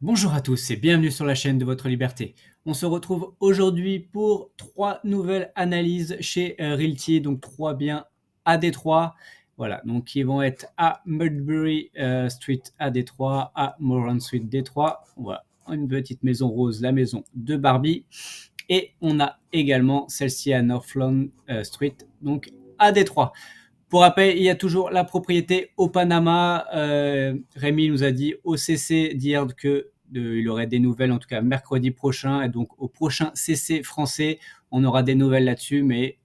Bonjour à tous et bienvenue sur la chaîne de votre liberté. On se retrouve aujourd'hui pour 3 nouvelles analyses chez, Realty, donc 3 biens à Détroit. Voilà, donc qui vont être à Mudbury, Street à Détroit, à Moran Street Détroit. Voilà, une petite maison rose, la maison de Barbie et on a également celle-ci à Northland, Street, donc à Détroit. Pour rappel, il y a toujours la propriété au Panama. Rémi nous a dit au CC d'hier que il aurait des nouvelles, en tout cas mercredi prochain. Et donc au prochain CC français, on aura des nouvelles là-dessus, mais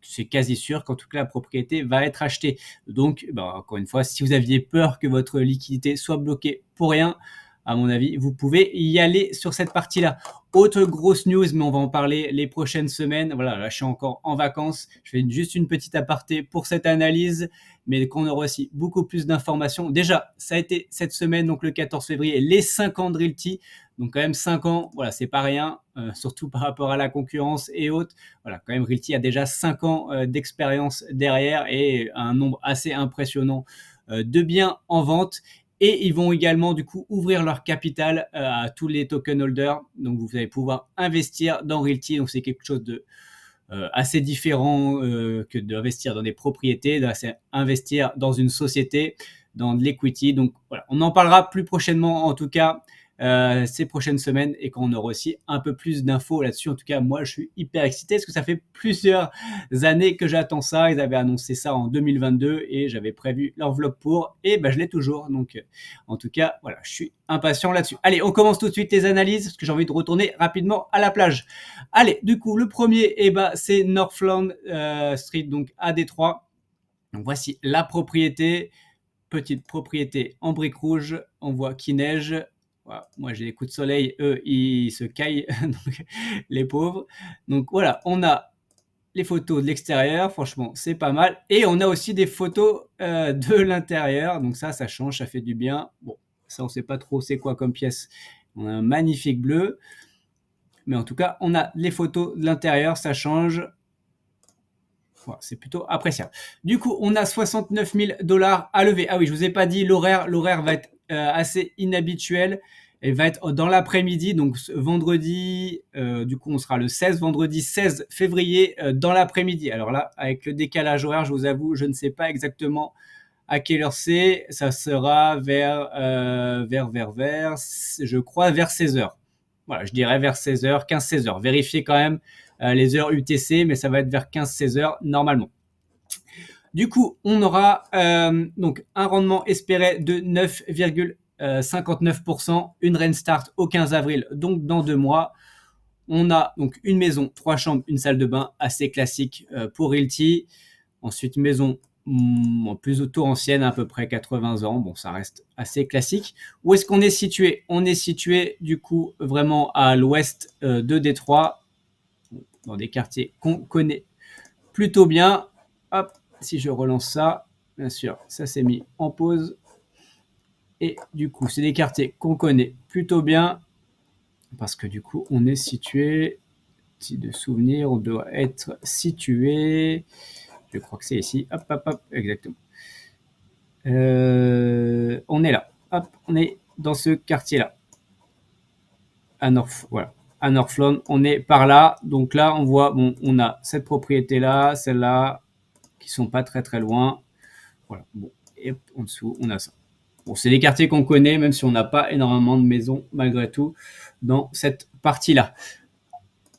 c'est quasi sûr qu'en tout cas la propriété va être achetée. Donc, encore une fois, si vous aviez peur que votre liquidité soit bloquée pour rien, à mon avis, vous pouvez y aller sur cette partie-là. Autre grosse news, mais on va en parler les prochaines semaines. Voilà, là, je suis encore en vacances. Je fais juste une petite aparté pour cette analyse, mais qu'on aura aussi beaucoup plus d'informations. Déjà, ça a été cette semaine, donc le 14 février, les 5 ans de Realty. Donc, quand même, 5 ans, voilà, c'est pas rien, surtout par rapport à la concurrence et autres. Voilà, quand même, Realty a déjà 5 ans d'expérience derrière et un nombre assez impressionnant de biens en vente. Et ils vont également du coup ouvrir leur capital à tous les token holders. Donc vous allez pouvoir investir dans Realty. Donc c'est quelque chose de assez différent que d'investir dans des propriétés. C'est investir dans une société, dans de l'equity. Donc voilà, on en parlera plus prochainement en tout cas ces prochaines semaines et qu'on aura aussi un peu plus d'infos là-dessus. En tout cas, moi, je suis hyper excité parce que ça fait plusieurs années que j'attends ça. Ils avaient annoncé ça en 2022 et j'avais prévu l'enveloppe pour et je l'ai toujours. Donc, en tout cas, voilà, je suis impatient là-dessus. Allez, on commence tout de suite les analyses parce que j'ai envie de retourner rapidement à la plage. Allez, du coup, le premier, c'est Northland Street, donc à Détroit. Donc, voici la propriété. Petite propriété en briques rouges. On voit qu'il neige. Voilà. Moi, j'ai des coups de soleil. Eux, ils se caillent, donc, les pauvres. Donc, voilà, on a les photos de l'extérieur. Franchement, c'est pas mal. Et on a aussi des photos de l'intérieur. Donc, ça change, ça fait du bien. Bon, ça, on sait pas trop c'est quoi comme pièce. On a un magnifique bleu. Mais en tout cas, on a les photos de l'intérieur, ça change. Voilà, c'est plutôt appréciable. Du coup, on a 69 000 dollars à lever. Ah oui, je vous ai pas dit l'horaire. L'horaire va être assez inhabituel. Elle va être dans l'après-midi, donc vendredi, du coup, on sera le 16, vendredi 16 février dans l'après-midi. Alors là, avec le décalage horaire, je vous avoue, je ne sais pas exactement à quelle heure c'est. Ça sera je crois, vers 16 heures. Voilà, je dirais vers 16 heures, 15-16 heures. Vérifiez quand même les heures UTC, mais ça va être vers 15-16 heures normalement. Du coup, on aura donc un rendement espéré de 9,59%, une rain start au 15 avril, donc dans 2 mois. On a donc une maison, 3 chambres, une salle de bain, assez classique pour Realty. Ensuite, une maison plus auto-ancienne, à peu près 80 ans. Bon, ça reste assez classique. Où est-ce qu'on est situé? On est situé du coup vraiment à l'ouest de Détroit, dans des quartiers qu'on connaît plutôt bien. Hop, si je relance ça, bien sûr, ça s'est mis en pause. Et du coup, c'est des quartiers qu'on connaît plutôt bien parce que du coup, on est situé, si de souvenir, on doit être situé, je crois que c'est ici, hop, hop, hop, exactement. On est là, hop, on est dans ce quartier-là, à North, voilà, à Northland, on est par là. Donc là, on voit, bon, on a cette propriété-là, celle-là, qui sont pas très très loin. Voilà, bon, et en dessous, on a ça. Bon, c'est des quartiers qu'on connaît, même si on n'a pas énormément de maisons, malgré tout, dans cette partie-là.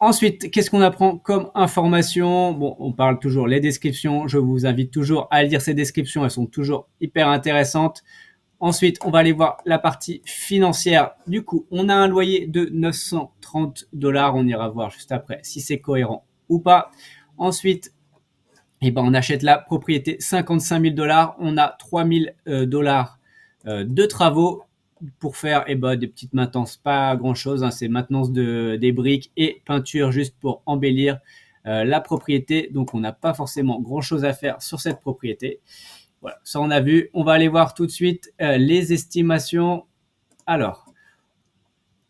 Ensuite, qu'est-ce qu'on apprend comme information? Bon, on parle toujours les descriptions. Je vous invite toujours à lire ces descriptions. Elles sont toujours hyper intéressantes. Ensuite, on va aller voir la partie financière. Du coup, on a un loyer de 930 dollars. On ira voir juste après si c'est cohérent ou pas. Ensuite, on achète la propriété 55 000 dollars. On a 3 000 dollars de travaux pour faire des petites maintenances, pas grand chose, hein, c'est maintenance des briques et peinture juste pour embellir la propriété. Donc on n'a pas forcément grand chose à faire sur cette propriété. Voilà, ça on a vu. On va aller voir tout de suite les estimations. Alors,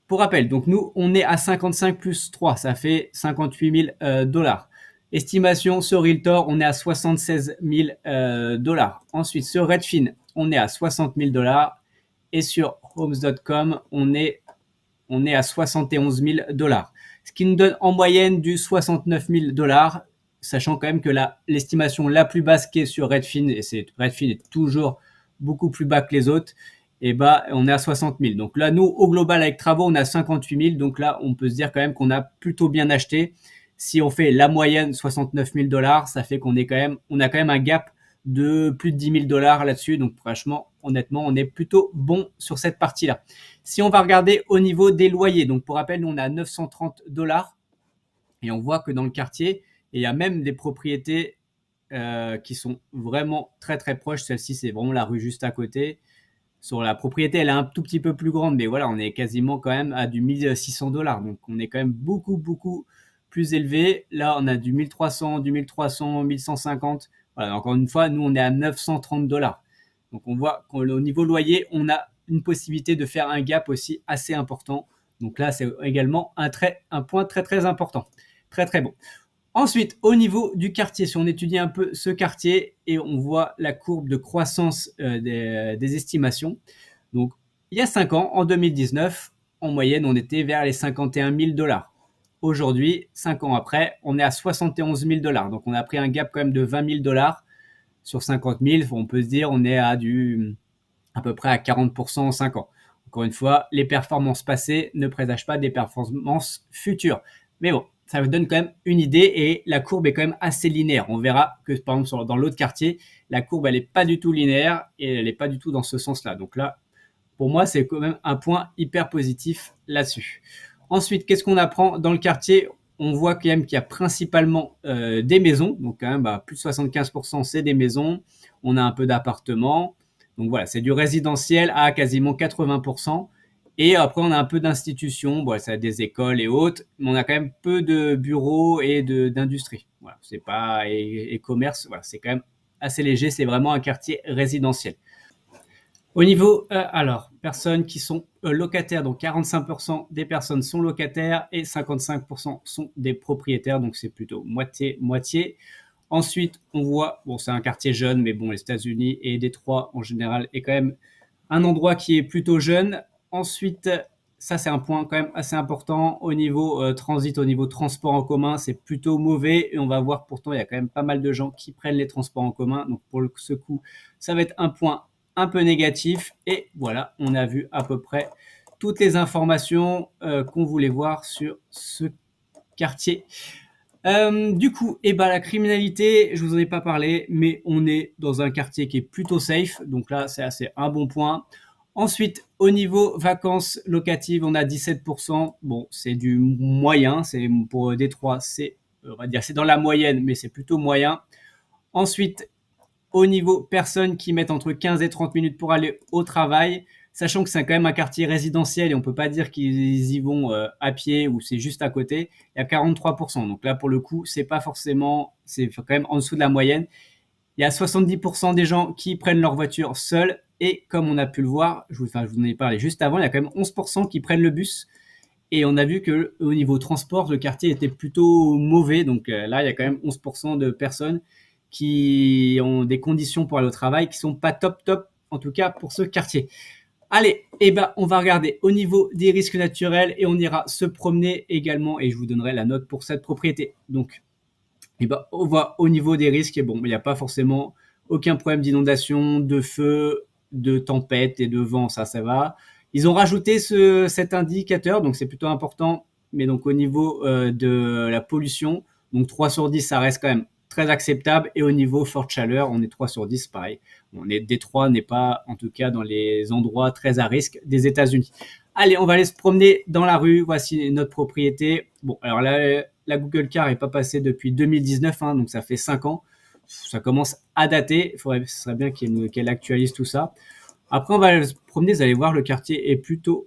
pour rappel, donc nous on est à 55 plus 3, ça fait 58 000 dollars. Estimation sur Realtor, on est à 76 000 dollars. Ensuite, sur Redfin, on est à 60 000 dollars. et sur homes.com, on est à 71 000 $, ce qui nous donne en moyenne du 69 000 $, sachant quand même que l'estimation la plus basse qui est sur Redfin, et Redfin est toujours beaucoup plus bas que les autres, et bah, on est à 60 000. Donc là, nous, au global, avec travaux, on a 58 000. Donc là, on peut se dire quand même qu'on a plutôt bien acheté. Si on fait la moyenne 69 000 $, ça fait on a quand même un gap de plus de 10 000 $ là-dessus. Donc franchement, honnêtement, on est plutôt bon sur cette partie-là. Si on va regarder au niveau des loyers, donc pour rappel, nous on est à 930 $ et on voit que dans le quartier, il y a même des propriétés qui sont vraiment très très proches. Celle-ci, c'est vraiment la rue juste à côté. Sur la propriété, elle est un tout petit peu plus grande, mais voilà, on est quasiment quand même à du 1600 $. Donc on est quand même beaucoup beaucoup plus élevé. Là, on a du 1300, du 1300, 1150. Voilà, encore une fois, nous on est à 930 $. Donc on voit qu'au niveau loyer, on a une possibilité de faire un gap aussi assez important. Donc là, c'est également un point très très important. Très très bon. Ensuite, au niveau du quartier, si on étudie un peu ce quartier et on voit la courbe de croissance des estimations. Donc, il y a 5 ans, en 2019, en moyenne, on était vers les 51 000 $. Aujourd'hui, 5 ans après, on est à 71 000 $. Donc, on a pris un gap quand même de 20 000 $ sur 50 000. On peut se dire on est à peu près à 40% en 5 ans. Encore une fois, les performances passées ne présagent pas des performances futures. Mais bon, ça vous donne quand même une idée et la courbe est quand même assez linéaire. On verra que par exemple dans l'autre quartier, la courbe elle n'est pas du tout linéaire et elle n'est pas du tout dans ce sens-là. Donc là, pour moi, c'est quand même un point hyper positif là-dessus. Ensuite, qu'est-ce qu'on apprend dans le quartier? On voit quand même qu'il y a principalement des maisons. Donc quand même, plus de 75%, c'est des maisons. On a un peu d'appartements. Donc voilà, c'est du résidentiel à quasiment 80%. Et après, on a un peu d'institutions, bon, ça a des écoles et autres, mais on a quand même peu de bureaux et d'industrie. Voilà, c'est pas et commerce, voilà, c'est quand même assez léger. C'est vraiment un quartier résidentiel. Au niveau, alors, personnes qui sont locataires, donc 45% des personnes sont locataires et 55% sont des propriétaires, donc c'est plutôt moitié-moitié. Ensuite, on voit, bon, c'est un quartier jeune, mais bon, les États-Unis et Détroit en général est quand même un endroit qui est plutôt jeune. Ensuite, ça c'est un point quand même assez important au niveau transit, au niveau transport en commun, c'est plutôt mauvais et on va voir pourtant il y a quand même pas mal de gens qui prennent les transports en commun. Donc pour ce coup, ça va être un point un peu négatif et voilà, on a vu à peu près toutes les informations qu'on voulait voir sur ce quartier. Du coup, la criminalité, je vous en ai pas parlé, mais on est dans un quartier qui est plutôt safe, donc là, c'est assez un bon point. Ensuite, au niveau vacances locatives, on a 17%. Bon, c'est du moyen, c'est pour Détroit, on va dire, c'est dans la moyenne, mais c'est plutôt moyen. Ensuite, au niveau personnes qui mettent entre 15 et 30 minutes pour aller au travail, sachant que c'est quand même un quartier résidentiel et on peut pas dire qu'ils y vont à pied ou c'est juste à côté, il y a 43%. Donc là, pour le coup, c'est pas forcément, c'est quand même en dessous de la moyenne. Il y a 70% des gens qui prennent leur voiture seuls et comme on a pu le voir, je vous en ai parlé juste avant, il y a quand même 11% qui prennent le bus. Et on a vu que au niveau transport, le quartier était plutôt mauvais. Donc là, il y a quand même 11% de personnes qui ont des conditions pour aller au travail qui sont pas top top, en tout cas pour ce quartier. Allez, on va regarder au niveau des risques naturels et on ira se promener également et je vous donnerai la note pour cette propriété. Donc, on voit au niveau des risques, et bon, il n'y a pas forcément aucun problème d'inondation, de feu, de tempête et de vent, ça va. Ils ont rajouté cet indicateur, donc c'est plutôt important, mais donc au niveau de la pollution, donc 3 sur 10, ça reste quand même très acceptable, et au niveau forte chaleur, on est 3 sur 10, pareil. Détroit n'est pas, en tout cas, dans les endroits très à risque des États-Unis. Allez, on va aller se promener dans la rue. Voici notre propriété. Bon, alors là, la Google Car n'est pas passée depuis 2019, hein, donc ça fait 5 ans. Ça commence à dater. Ce serait bien qu'elle actualise tout ça. Après, on va aller se promener. Vous allez voir, le quartier est plutôt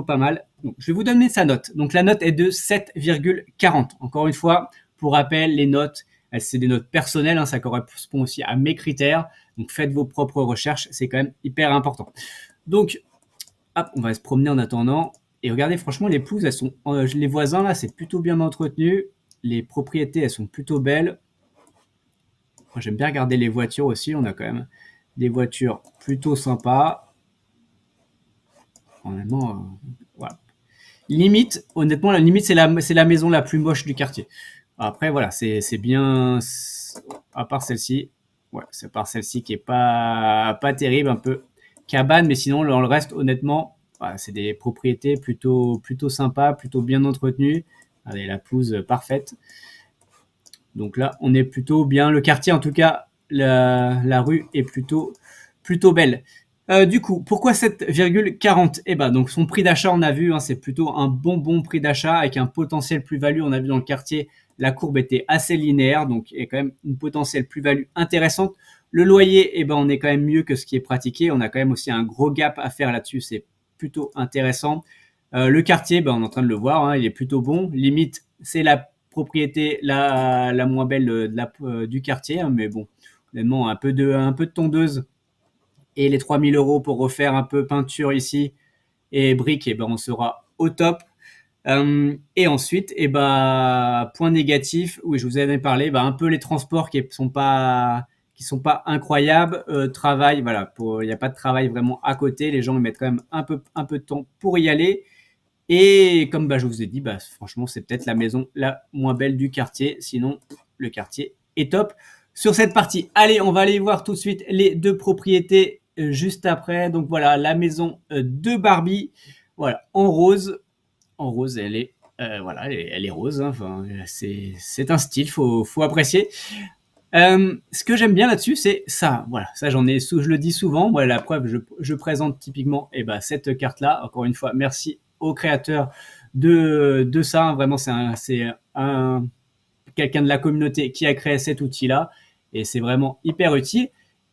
pas mal. Donc, je vais vous donner sa note. Donc, la note est de 7,40. Encore une fois, pour rappel, les notes, c'est des notes personnelles. Hein, ça correspond aussi à mes critères. Donc, faites vos propres recherches. C'est quand même hyper important. Donc, hop, on va se promener en attendant. Et regardez, franchement, les pelouses, elles sont, les voisins là, c'est plutôt bien entretenu. Les propriétés, elles sont plutôt belles. Moi, j'aime bien regarder les voitures aussi. On a quand même des voitures plutôt sympas. honnêtement, voilà. Limite, honnêtement, la limite, c'est la maison la plus moche du quartier. Après, voilà, c'est bien, à part celle-ci, ouais, c'est à part celle-ci qui est pas terrible, un peu cabane, mais sinon, dans le reste, honnêtement, voilà, c'est des propriétés plutôt sympas, plutôt bien entretenues. Allez, la pelouse parfaite. Donc là, on est plutôt bien. Le quartier, en tout cas, la rue est plutôt belle. Du coup, pourquoi 7,40? Eh ben, donc son prix d'achat, on a vu, hein, c'est plutôt un bon prix d'achat avec un potentiel plus-value. On a vu dans le quartier, la courbe était assez linéaire, donc il y a quand même une potentielle plus-value intéressante. Le loyer, eh ben, on est quand même mieux que ce qui est pratiqué. On a quand même aussi un gros gap à faire là-dessus. C'est plutôt intéressant. Le quartier, ben, on est en train de le voir, hein, il est plutôt bon. Limite, c'est la propriété la moins belle du quartier, hein, mais bon, honnêtement, un peu de tondeuse et les 3 000 € pour refaire un peu peinture ici et briques, et ben on sera au top. Et ensuite, et ben, point négatif, oui, je vous avais parlé, ben, un peu les transports qui sont pas incroyables. Travail, voilà, il n'y a pas de travail vraiment à côté. Les gens ils mettent quand même un peu de temps pour y aller. Et comme bah, je vous ai dit, bah, franchement, c'est peut-être la maison la moins belle du quartier. Sinon, le quartier est top sur cette partie. Allez, on va aller voir tout de suite les deux propriétés juste après. Donc voilà, la maison de Barbie, voilà, en rose. En rose, elle est voilà, elle est rose. Hein. Enfin, c'est un style, faut apprécier. Ce que j'aime bien là-dessus, c'est ça. Voilà, ça je le dis souvent. Voilà, la preuve, je présente typiquement cette carte-là. Encore une fois, merci au créateur de ça. Hein. Vraiment, c'est un quelqu'un de la communauté qui a créé cet outil-là et c'est vraiment hyper utile.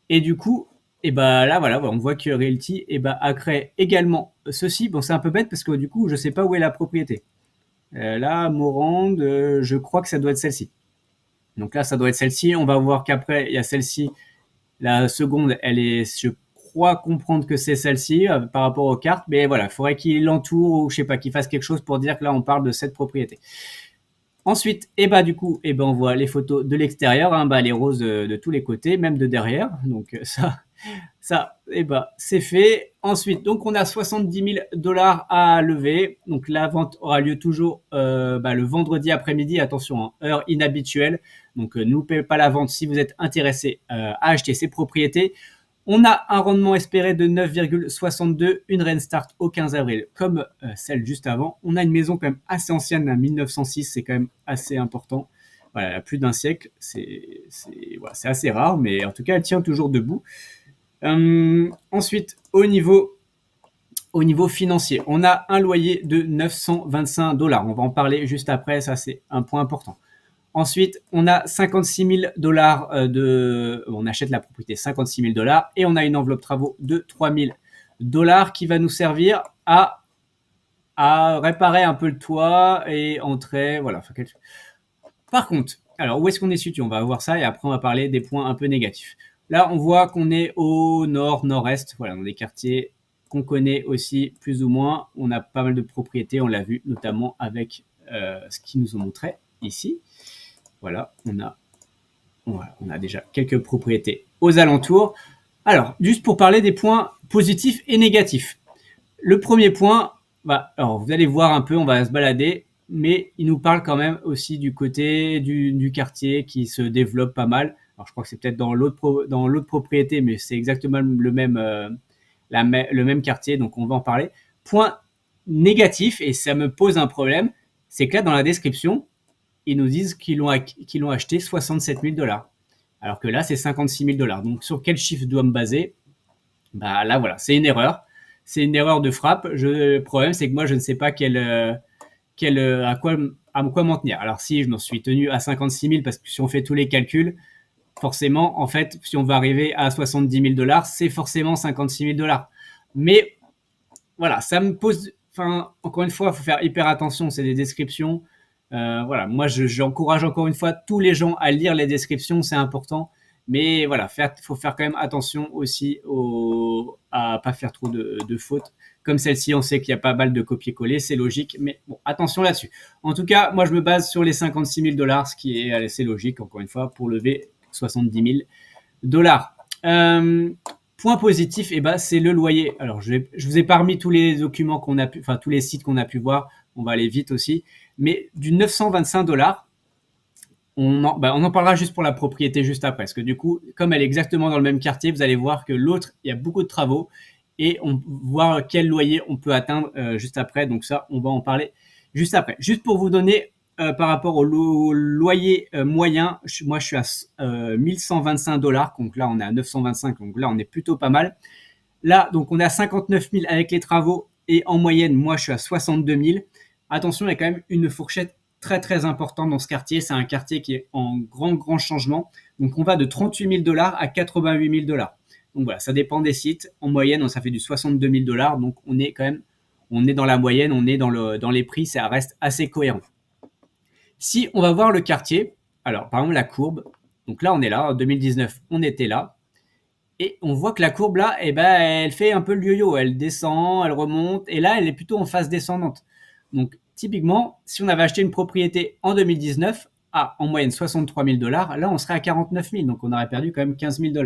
Et du coup, et ben là, voilà, on voit que Realty a créé également ceci. Bon, c'est un peu bête parce que du coup, je sais pas où est la propriété. Là, Morande, je crois que ça doit être celle-ci. Donc là, ça doit être celle-ci. On va voir qu'après, il y a celle-ci. La seconde, je crois comprendre que c'est celle-ci par rapport aux cartes. Mais voilà, il faudrait qu'il l'entoure ou je sais pas, qu'il fasse quelque chose pour dire que là, on parle de cette propriété. Ensuite, du coup, on voit les photos de l'extérieur, hein, les roses de tous les côtés, même de derrière. Donc ça, c'est fait. Ensuite, donc on a 70 000 $ à lever. Donc la vente aura lieu toujours le vendredi après-midi. Attention, hein, heure inhabituelle. Donc ne loupez pas la vente si vous êtes intéressé à acheter ces propriétés. On a un rendement espéré de 9,62, une Restart au 15 avril, comme celle juste avant. On a une maison quand même assez ancienne, à 1906, c'est quand même assez important. Voilà, plus d'un siècle, c'est assez rare, mais en tout cas, elle tient toujours debout. Ensuite, au niveau financier, on a un loyer de 925 $. On va en parler juste après, ça c'est un point important. Ensuite, on a 56 000 $. On achète la propriété 56 000 $ et on a une enveloppe travaux de 3 000 $ qui va nous servir à réparer un peu le toit et entrer. Voilà. Par contre, alors où est-ce qu'on est situé? On va voir ça et après on va parler des points un peu négatifs. Là, on voit qu'on est au nord-nord-est, voilà, dans des quartiers qu'on connaît aussi plus ou moins. On a pas mal de propriétés, on l'a vu notamment avec ce qu'ils nous ont montré ici. Voilà, on a déjà quelques propriétés aux alentours. Alors, juste pour parler des points positifs et négatifs. Le premier point, alors vous allez voir un peu, on va se balader, mais il nous parle quand même aussi du côté du quartier qui se développe pas mal. Alors, je crois que c'est peut-être dans l'autre propriété, mais c'est exactement le même quartier, donc on va en parler. Point négatif, et ça me pose un problème, c'est que là, dans la description, ils nous disent qu'ils l'ont acheté 67 000 $. Alors que là, c'est 56 000 $. Donc, sur quel chiffre je dois me baser? Là, voilà, c'est une erreur. C'est une erreur de frappe. Le problème, c'est que moi, je ne sais pas à quoi m'en tenir. Alors, si je m'en suis tenu à 56 000, parce que si on fait tous les calculs, forcément, en fait, si on va arriver à 70 000 $, c'est forcément 56 000 $. Mais voilà, ça me pose. Enfin, encore une fois, il faut faire hyper attention. C'est des descriptions. Voilà, moi j'encourage encore une fois tous les gens à lire les descriptions, c'est important. Mais voilà, faut faire quand même attention aussi à pas faire trop de fautes. Comme celle-ci, on sait qu'il y a pas mal de copier-coller, c'est logique, mais bon, attention là-dessus. En tout cas, moi je me base sur les 56 000 $, ce qui est assez logique, encore une fois, pour lever 70 000 $. Point positif, eh ben, c'est le loyer. Alors, je vous ai pas remis tous les documents enfin, tous les sites qu'on a pu voir. On va aller vite aussi. Mais du 925 $, on en parlera juste pour la propriété juste après. Parce que du coup, comme elle est exactement dans le même quartier, vous allez voir que l'autre, il y a beaucoup de travaux et on voit quel loyer on peut atteindre juste après. Donc ça, on va en parler juste après. Juste pour vous donner par rapport au loyer moyen, moi je suis à 1125 $. Donc là, on est à 925. Donc là, on est plutôt pas mal. Là, donc on est à 59 000 avec les travaux et en moyenne, moi je suis à 62 000. Attention, il y a quand même une fourchette très très importante dans ce quartier. C'est un quartier qui est en grand changement. Donc on va de 38 000 $ à 88 000 $. Donc voilà, ça dépend des sites. En moyenne, ça fait du 62 000 $. Donc on est quand même, on est dans la moyenne, on est dans les prix, ça reste assez cohérent. Si on va voir le quartier, alors par exemple la courbe, donc là on est là, en 2019, on était là. Et on voit que la courbe là, eh ben, elle fait un peu le yo-yo. Elle descend, elle remonte. Et là, elle est plutôt en phase descendante. Donc, typiquement, si on avait acheté une propriété en 2019 à en moyenne 63 000 $, là, on serait à 49 000. Donc, on aurait perdu quand même 15 000 $.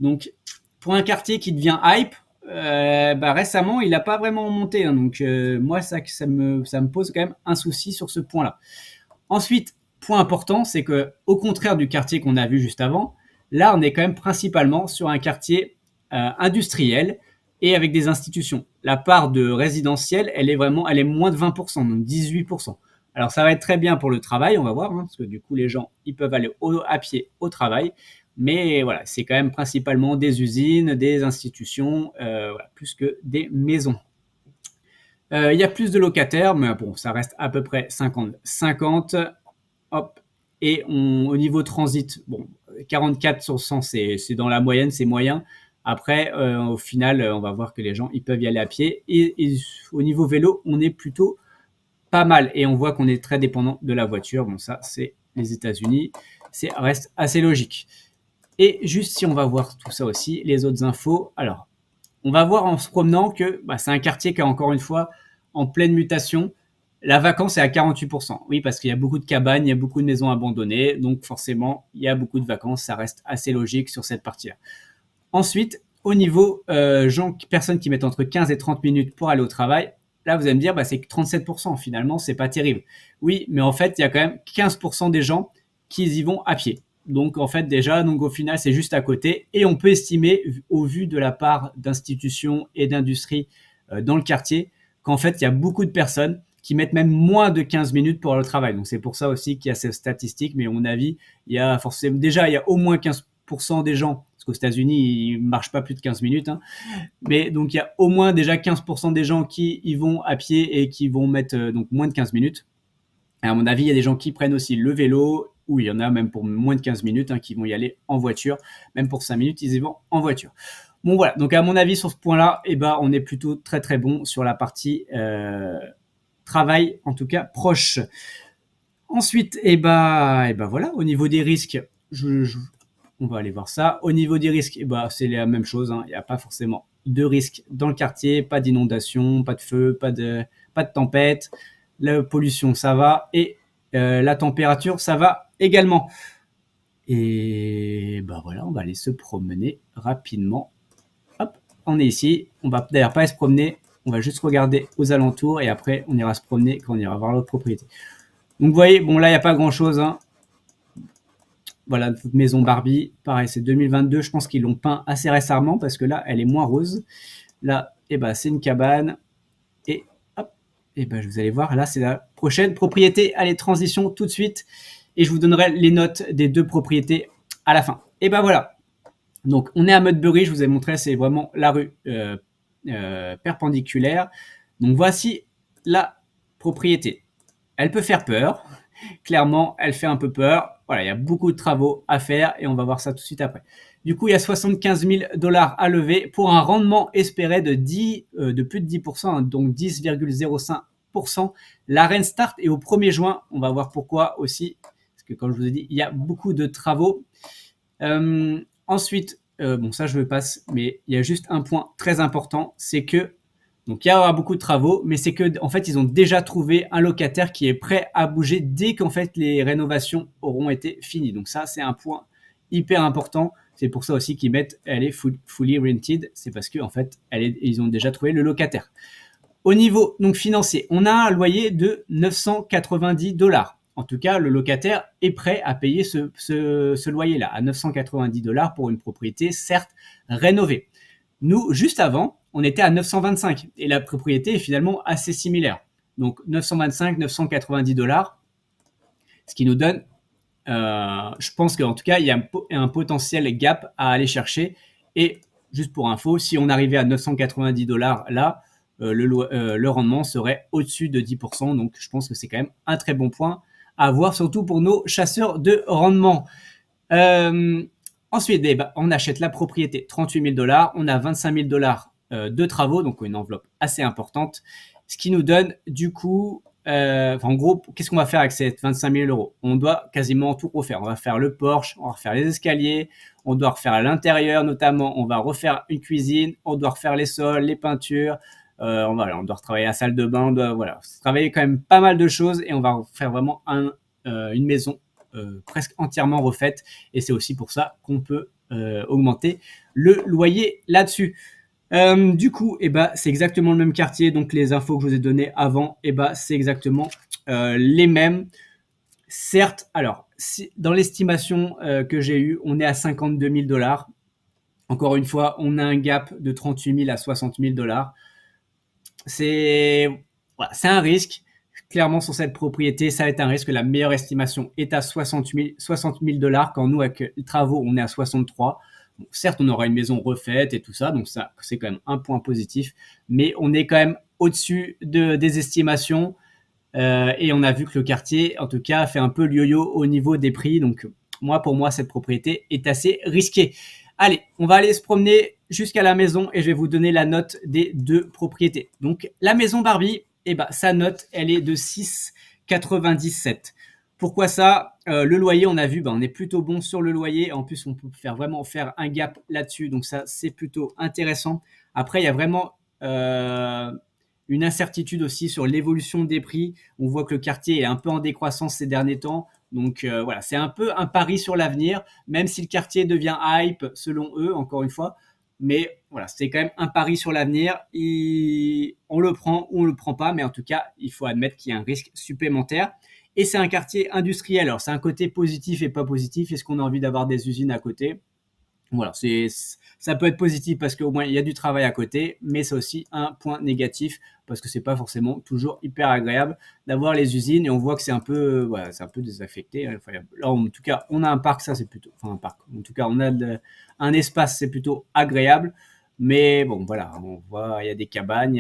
Donc, pour un quartier qui devient hype, récemment, il n'a pas vraiment monté. Hein. Donc, moi, ça me pose quand même un souci sur ce point-là. Ensuite, point important, c'est que au contraire du quartier qu'on a vu juste avant, là, on est quand même principalement sur un quartier industriel et avec des institutions. La part de résidentiel, elle est moins de 20%, donc 18%. Alors, ça va être très bien pour le travail, on va voir, hein, parce que du coup, les gens, ils peuvent aller à pied au travail. Mais voilà, c'est quand même principalement des usines, des institutions, voilà, plus que des maisons. Il y a plus de locataires, mais bon, ça reste à peu près 50-50. Hop. Et au niveau transit, bon, 44 sur 100, c'est dans la moyenne, c'est moyen. Après, au final, on va voir que les gens, ils peuvent y aller à pied. Et au niveau vélo, on est plutôt pas mal. Et on voit qu'on est très dépendant de la voiture. Bon, ça, c'est les États-Unis. Ça reste assez logique. Et juste si on va voir tout ça aussi, les autres infos. Alors, on va voir en se promenant que c'est un quartier qui est encore une fois en pleine mutation. La vacance est à 48%. Oui, parce qu'il y a beaucoup de cabanes, il y a beaucoup de maisons abandonnées. Donc forcément, il y a beaucoup de vacances. Ça reste assez logique sur cette partie-là. Ensuite, au niveau personnes qui mettent entre 15 et 30 minutes pour aller au travail, là, vous allez me dire, c'est que 37%. Finalement, c'est pas terrible. Oui, mais en fait, il y a quand même 15% des gens qui y vont à pied. Donc, en fait, déjà, donc au final, c'est juste à côté. Et on peut estimer, au vu de la part d'institutions et d'industries dans le quartier, qu'en fait, il y a beaucoup de personnes qui mettent même moins de 15 minutes pour aller au travail. Donc, c'est pour ça aussi qu'il y a ces statistiques. Mais à mon avis, il y a forcément, déjà, il y a au moins 15% des gens, parce qu'aux États-Unis, ils ne marchent pas plus de 15 minutes. Hein. Mais donc, il y a au moins déjà 15% des gens qui y vont à pied et qui vont mettre donc moins de 15 minutes. Et à mon avis, il y a des gens qui prennent aussi le vélo, ou il y en a même pour moins de 15 minutes qui vont y aller en voiture. Même pour 5 minutes, ils y vont en voiture. Bon, voilà. Donc, à mon avis, sur ce point-là, on est plutôt très, très bon sur la partie travail, en tout cas, proche. Ensuite, voilà, au niveau des risques, on va aller voir ça. Au niveau des risques, c'est la même chose. Il n'y a pas forcément de risques dans le quartier, pas d'inondation, pas de feu, pas de tempête. La pollution, ça va. Et la température, ça va également. Et voilà, on va aller se promener rapidement. Hop, on est ici. On va d'ailleurs pas se promener. On va juste regarder aux alentours et après, on ira se promener quand on ira voir l'autre propriété. Donc, vous voyez, bon, là, il n'y a pas grand-chose. Voilà, notre maison Barbie. Pareil, c'est 2022. Je pense qu'ils l'ont peint assez récemment parce que là, elle est moins rose. Là, c'est une cabane. Et hop, vous allez voir, là, c'est la prochaine propriété. Allez, transition tout de suite. Et je vous donnerai les notes des deux propriétés à la fin. Et voilà. Donc, on est à Mudbury. Je vous ai montré, c'est vraiment la rue perpendiculaire. Donc, voici la propriété. Elle peut faire peur. Clairement, elle fait un peu peur. Voilà, il y a beaucoup de travaux à faire et on va voir ça tout de suite après. Du coup, il y a 75 000 $ à lever pour un rendement espéré de plus de 10%, donc 10,05%. La rent start est au 1er juin. On va voir pourquoi aussi, parce que comme je vous ai dit, il y a beaucoup de travaux. Ensuite, bon ça je le passe, mais il y a juste un point très important, c'est que donc il y aura beaucoup de travaux, mais c'est que en fait ils ont déjà trouvé un locataire qui est prêt à bouger dès qu'en fait les rénovations auront été finies. Donc ça c'est un point hyper important. C'est pour ça aussi qu'ils mettent elle est fully rented. C'est parce qu'en fait, ils ont déjà trouvé le locataire. Au niveau donc financier, on a un loyer de 990 $. En tout cas, le locataire est prêt à payer ce loyer-là, à 990 $ pour une propriété, certes rénovée. Nous, juste avant, on était à 925 et la propriété est finalement assez similaire. Donc 925, 990 $, ce qui nous donne, je pense qu'en tout cas, il y a un potentiel gap à aller chercher. Et juste pour info, si on arrivait à 990 $ là, le rendement serait au-dessus de 10%. Donc, je pense que c'est quand même un très bon point à avoir, surtout pour nos chasseurs de rendement. Ensuite, on achète la propriété, 38 000 $. On a 25 000 $ de travaux, donc une enveloppe assez importante. Ce qui nous donne du coup, en gros, qu'est-ce qu'on va faire avec ces 25 000 €? On doit quasiment tout refaire. On va faire le porche, on va refaire les escaliers, on doit refaire à l'intérieur notamment, on va refaire une cuisine, on doit refaire les sols, les peintures, on doit retravailler la salle de bain, on doit travailler quand même pas mal de choses et on va faire vraiment une maison presque entièrement refaite. Et c'est aussi pour ça qu'on peut augmenter le loyer là-dessus. Du coup, c'est exactement le même quartier. Donc, les infos que je vous ai données avant, c'est exactement les mêmes. Certes, alors, dans l'estimation que j'ai eue, on est à 52 000 $. Encore une fois, on a un gap de 38 000 à 60 000 $. C'est un risque. Clairement, sur cette propriété, ça va être un risque. La meilleure estimation est à 60 000 $, quand nous, avec les travaux, on est à 63. Bon, certes, on aura une maison refaite et tout ça, donc ça, c'est quand même un point positif. Mais on est quand même au-dessus des estimations. Et on a vu que le quartier, en tout cas, fait un peu le yo-yo au niveau des prix. Donc, pour moi, cette propriété est assez risquée. Allez, on va aller se promener jusqu'à la maison et je vais vous donner la note des deux propriétés. Donc, la maison Barbie, sa note, elle est de 6,97. Pourquoi ça? Le loyer, on a vu, on est plutôt bon sur le loyer. En plus, on peut vraiment faire un gap là-dessus. Donc, ça, c'est plutôt intéressant. Après, il y a vraiment une incertitude aussi sur l'évolution des prix. On voit que le quartier est un peu en décroissance ces derniers temps. Donc c'est un peu un pari sur l'avenir, même si le quartier devient hype selon eux, encore une fois. Mais voilà, c'est quand même un pari sur l'avenir. On le prend ou on le prend pas, mais en tout cas, il faut admettre qu'il y a un risque supplémentaire. Et c'est un quartier industriel. Alors, c'est un côté positif et pas positif. Est-ce qu'on a envie d'avoir des usines à côté? Voilà, ça peut être positif parce qu'au moins il y a du travail à côté, mais c'est aussi un point négatif parce que c'est pas forcément toujours hyper agréable d'avoir les usines et on voit que c'est un peu désaffecté. Enfin, là, en tout cas, on a un parc, ça c'est plutôt, enfin un parc. En tout cas, on a un espace, c'est plutôt agréable. Mais bon, voilà, on voit, il y a des cabanes,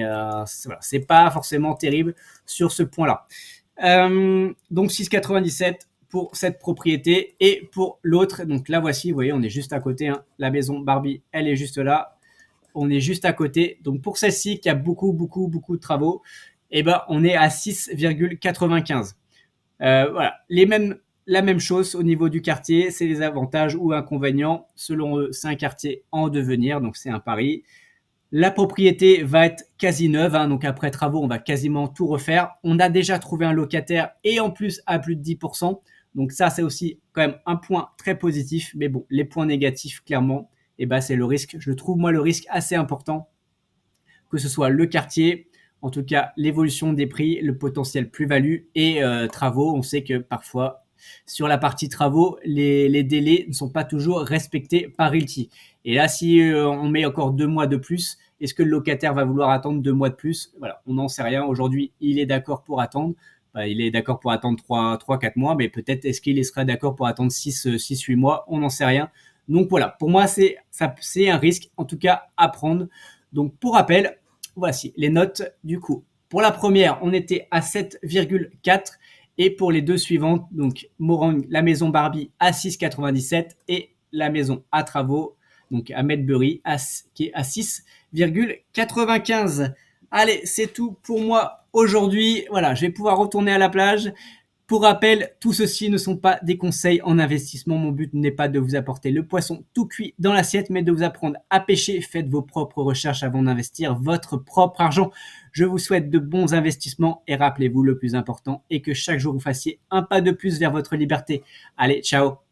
c'est pas forcément terrible sur ce point-là. Donc 6,97 pour cette propriété et pour l'autre, donc la voici, vous voyez, on est juste à côté, hein. La maison Barbie, elle est juste là, on est juste à côté. Donc pour celle-ci qui a beaucoup de travaux, on est à 6,95. Voilà, la même chose au niveau du quartier, c'est les avantages ou inconvénients. Selon eux, c'est un quartier en devenir, donc c'est un pari. La propriété va être quasi neuve, hein, donc après travaux, on va quasiment tout refaire. On a déjà trouvé un locataire et en plus à plus de 10%. Donc ça, c'est aussi quand même un point très positif. Mais bon, les points négatifs, clairement, c'est le risque. Je trouve, moi, le risque assez important, que ce soit le quartier, en tout cas l'évolution des prix, le potentiel plus-value et travaux. On sait que parfois, sur la partie travaux, les délais ne sont pas toujours respectés par Realty. Et là, si on met encore 2 mois de plus, est-ce que le locataire va vouloir attendre 2 mois de plus? Voilà, on n'en sait rien. Aujourd'hui, il est d'accord pour attendre. Il est d'accord pour attendre 3-4 mois, mais peut-être est-ce qu'il sera d'accord pour attendre 6-8 mois? On n'en sait rien. Donc voilà, pour moi, c'est un risque, en tout cas, à prendre. Donc pour rappel, voici les notes du coup. Pour la première, on était à 7,4 et pour les deux suivantes, donc Morang, la maison Barbie à 6,97 et la maison à travaux, donc à Medbury, qui est à 6,95. Allez, c'est tout pour moi aujourd'hui. Voilà, je vais pouvoir retourner à la plage. Pour rappel, tout ceci ne sont pas des conseils en investissement. Mon but n'est pas de vous apporter le poisson tout cuit dans l'assiette, mais de vous apprendre à pêcher. Faites vos propres recherches avant d'investir votre propre argent. Je vous souhaite de bons investissements et rappelez-vous, le plus important est que chaque jour vous fassiez un pas de plus vers votre liberté. Allez, ciao!